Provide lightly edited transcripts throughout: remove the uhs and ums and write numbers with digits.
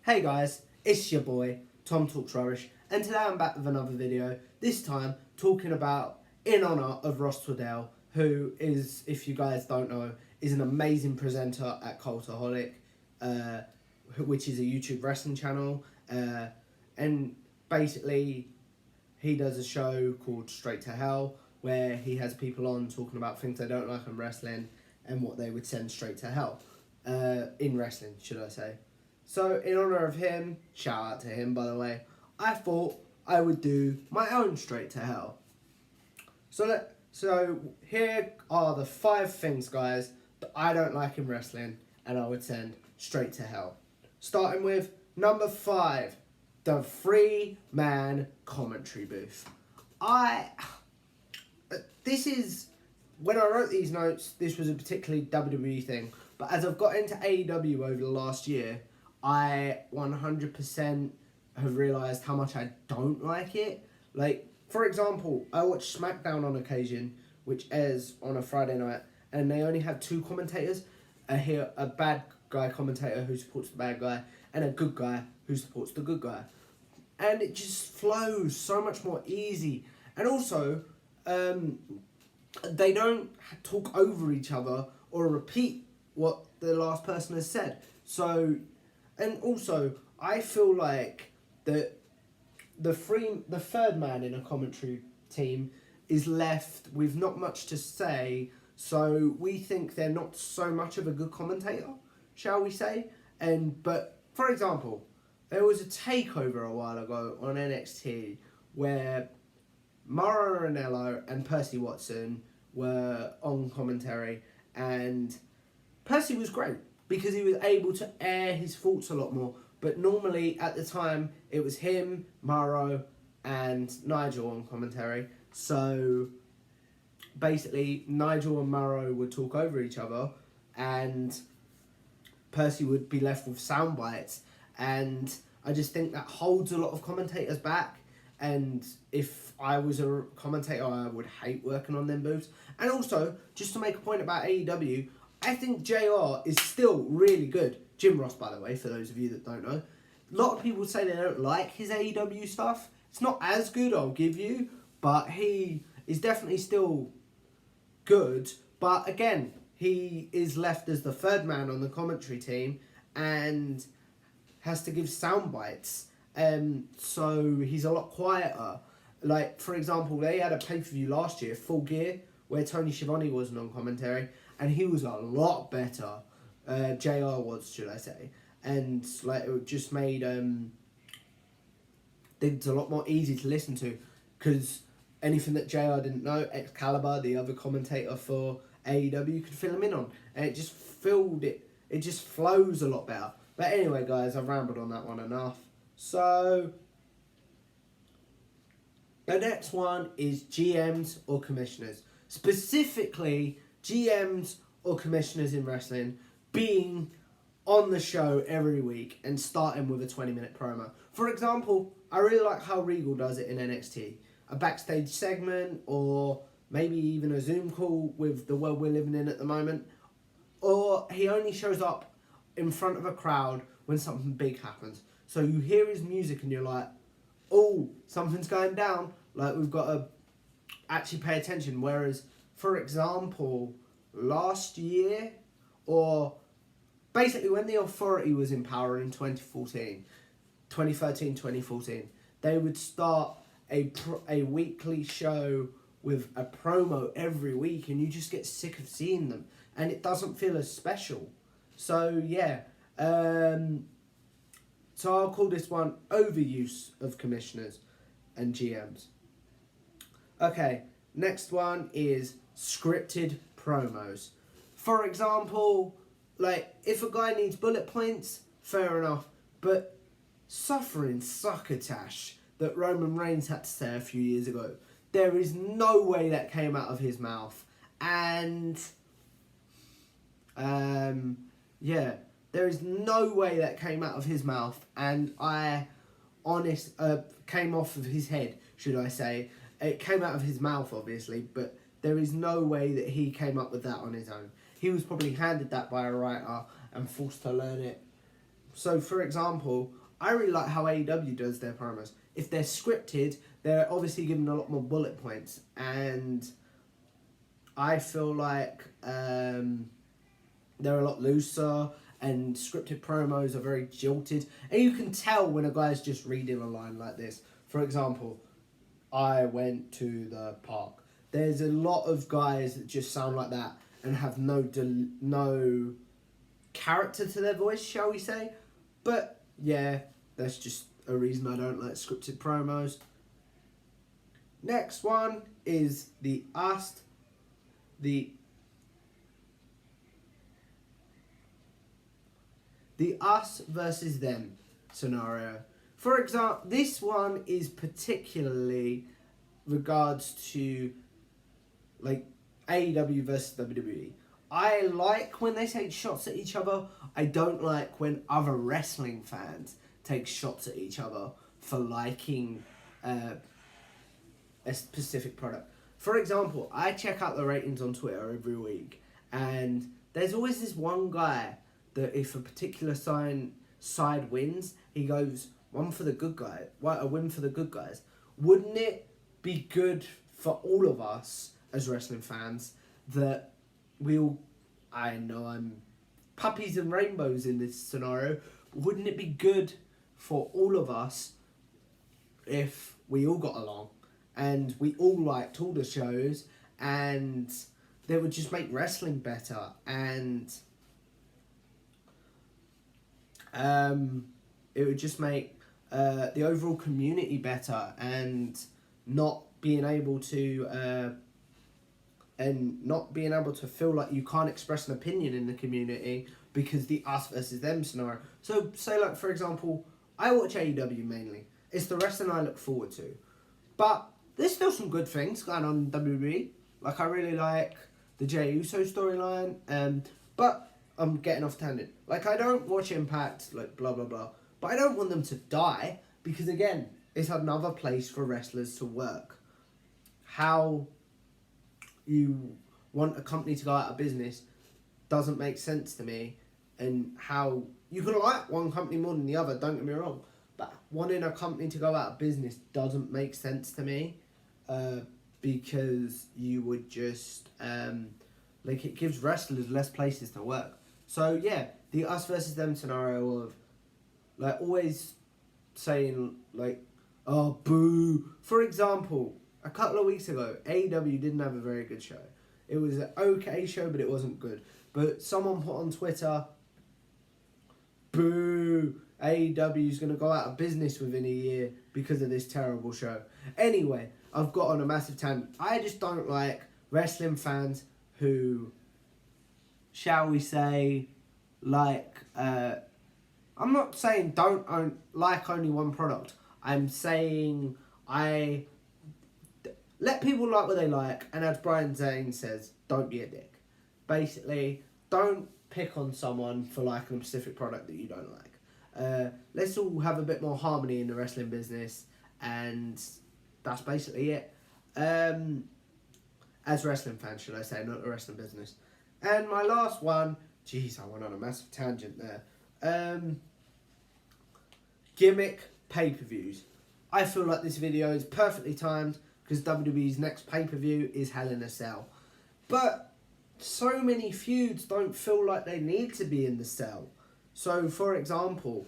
Hey guys, it's your boy, Tom Talks Rubbish, and today I'm back with another video, this time talking about in honour of Ross Tweddell, who is, if you guys don't know, is an amazing presenter at Cultaholic, which is a YouTube wrestling channel, and basically he does a show called Straight to Hell, where he has people on talking about things they don't like in wrestling and what they would send straight to hell, in wrestling, should I say. So, in honour of him, shout out to him by the way, I thought I would do my own Straight to Hell. So here are the 5 things, guys, that I don't like in wrestling and I would send straight to hell. Starting with number 5, the 3-man commentary booth. When I wrote these notes, this was a particularly WWE thing, but as I've got into AEW over the last year, I 100% have realised how much I don't like it. Like, for example, I watch SmackDown on occasion, which airs on a Friday night, and they only have 2 commentators. A bad guy commentator who supports the bad guy, and a good guy who supports the good guy. And it just flows so much more easy. And also, they don't talk over each other or repeat what the last person has said. So, and also, I feel like the third man in a commentary team is left with not much to say, so we think they're not so much of a good commentator, shall we say? But for example, there was a takeover a while ago on NXT where Mauro Ranallo and Percy Watson were on commentary, and Percy was great because he was able to air his thoughts a lot more. But normally, at the time, it was him, Mauro, and Nigel on commentary. So, basically, Nigel and Mauro would talk over each other, and Percy would be left with sound bites. And I just think that holds a lot of commentators back. And if I was a commentator, I would hate working on them booths. And also, just to make a point about AEW, I think JR is still really good. Jim Ross, by the way, for those of you that don't know. A lot of people say they don't like his AEW stuff. It's not as good, I'll give you, but he is definitely still good. But again, he is left as the third man on the commentary team and has to give sound bites. So he's a lot quieter. Like, for example, they had a pay-per-view last year, Full Gear, where Tony Schiavone wasn't on commentary, and he was a lot better. JR was, should I say. And like, it just made things a lot more easy to listen to, because anything that JR didn't know, Excalibur, the other commentator for AEW, could fill him in on, and it just it just flows a lot better. But anyway, guys, I've rambled on that one enough. So the next one is GMs or commissioners, specifically GMs or commissioners in wrestling being on the show every week and starting with a 20-minute promo. For example, I really like how Regal does it in NXT. A backstage segment, or maybe even a Zoom call with the world we're living in at the moment. Or he only shows up in front of a crowd when something big happens. So you hear his music and you're like, oh, something's going down. Like, we've got to actually pay attention. Whereas, for example, last year, or basically when the Authority was in power in 2013, 2014, they would start a weekly show with a promo every week, and you just get sick of seeing them, and it doesn't feel as special. So yeah, so I'll call this one overuse of commissioners and GMs. Okay, next one is scripted promos. For example, like, if a guy needs bullet points, fair enough, but suffering succotash that Roman Reigns had to say a few years ago, there is no way that came out of his mouth. And yeah, there is no way that came out of his mouth, and came off of his head, should I say. It came out of his mouth, obviously, but there is no way that he came up with that on his own. He was probably handed that by a writer and forced to learn it So, for example, I really like how AEW does their promos. If they're scripted, they're obviously given a lot more bullet points, and I feel like they're a lot looser, and scripted promos are very jilted, and you can tell when a guy's just reading a line like this. For example, I went to the park. There's a lot of guys that just sound like that and have no character to their voice, shall we say. But yeah, that's just a reason I don't like scripted promos. Next one is the Us versus them scenario. For example, this one is particularly regards to like AEW versus WWE. I like when they take shots at each other. I don't like when other wrestling fans take shots at each other for liking a specific product. For example, I check out the ratings on Twitter every week, and there's always this one guy that if a particular side wins, he goes, one for the good guy, a win for the good guys. Wouldn't it be good for all of us as wrestling fans that we all, I know I'm puppies and rainbows in this scenario, wouldn't it be good for all of us if we all got along and we all liked all the shows, and they would just make wrestling better, and it would just make the overall community better, and not being able to feel like you can't express an opinion in the community because the us versus them scenario. So say like, for example, I watch AEW mainly. It's the wrestling I look forward to. But there's still some good things going on in WWE. Like, I really like the Jey Uso storyline. But I'm getting off tangent. Like, I don't watch Impact, like, blah, blah, blah. But I don't want them to die because, again, it's another place for wrestlers to work. How you want a company to go out of business doesn't make sense to me. And how you can like one company more than the other, don't get me wrong. But wanting a company to go out of business doesn't make sense to me. Because you would just like, it gives wrestlers less places to work. So yeah, the us versus them scenario of like always saying like, oh boo. For example, a couple of weeks ago, AEW didn't have a very good show. It was an okay show, but it wasn't good. But someone put on Twitter, boo, AEW's going to go out of business within a year because of this terrible show. Anyway, I've got on a massive tangent. I just don't like wrestling fans who, shall we say, like, I'm not saying don't like only one product. I'm saying let people like what they like, and as Brian Zane says, don't be a dick. Basically, don't pick on someone for liking a specific product that you don't like. Let's all have a bit more harmony in the wrestling business, and that's basically it. As wrestling fans, should I say, not the wrestling business. And my last one, jeez, I went on a massive tangent there. Gimmick pay-per-views. I feel like this video is perfectly timed because WWE's next pay-per-view is Hell in a Cell. But so many feuds don't feel like they need to be in the cell. So, for example,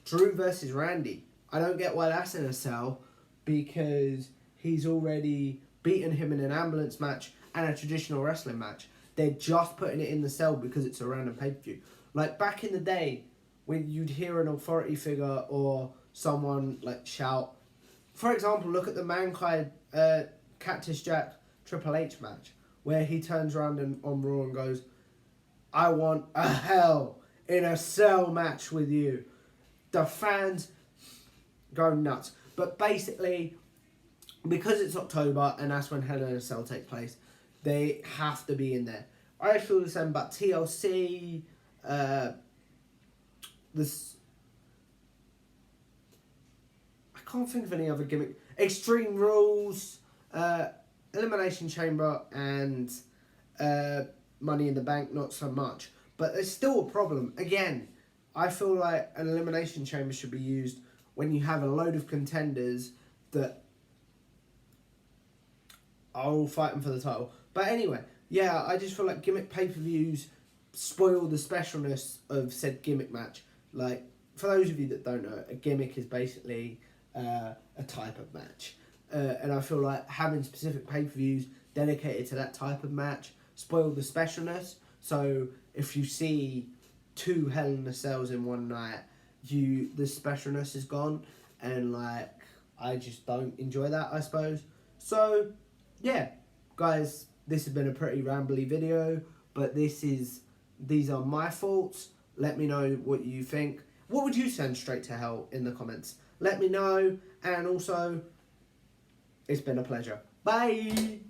Drew versus Randy. I don't get why that's in a cell because he's already beaten him in an ambulance match and a traditional wrestling match. They're just putting it in the cell because it's a random pay-per-view. Like back in the day when you'd hear an authority figure or someone like shout. For example, look at the Mankind Cactus Jack Triple H match where he turns around on Raw and goes, I want a Hell in a Cell match with you. The fans go nuts. But basically, because it's October and that's when Hell in a Cell takes place, they have to be in there. I feel the same about TLC, this... I can't think of any other gimmick. Extreme Rules, Elimination Chamber, and Money in the Bank, not so much. But there's still a problem. Again, I feel like an elimination chamber should be used when you have a load of contenders that are all fighting for the title. But anyway, yeah, I just feel like gimmick pay-per-views spoil the specialness of said gimmick match. Like, for those of you that don't know, a gimmick is basically a type of match. And I feel like having specific pay-per-views dedicated to that type of match spoil the specialness. So if you see 2 Hell in a Cells in one night, the specialness is gone. And, like, I just don't enjoy that, I suppose. So, yeah, guys, this has been a pretty rambly video, but these are my thoughts. Let me know what you think. What would you send straight to hell in the comments? Let me know, and also, it's been a pleasure. Bye!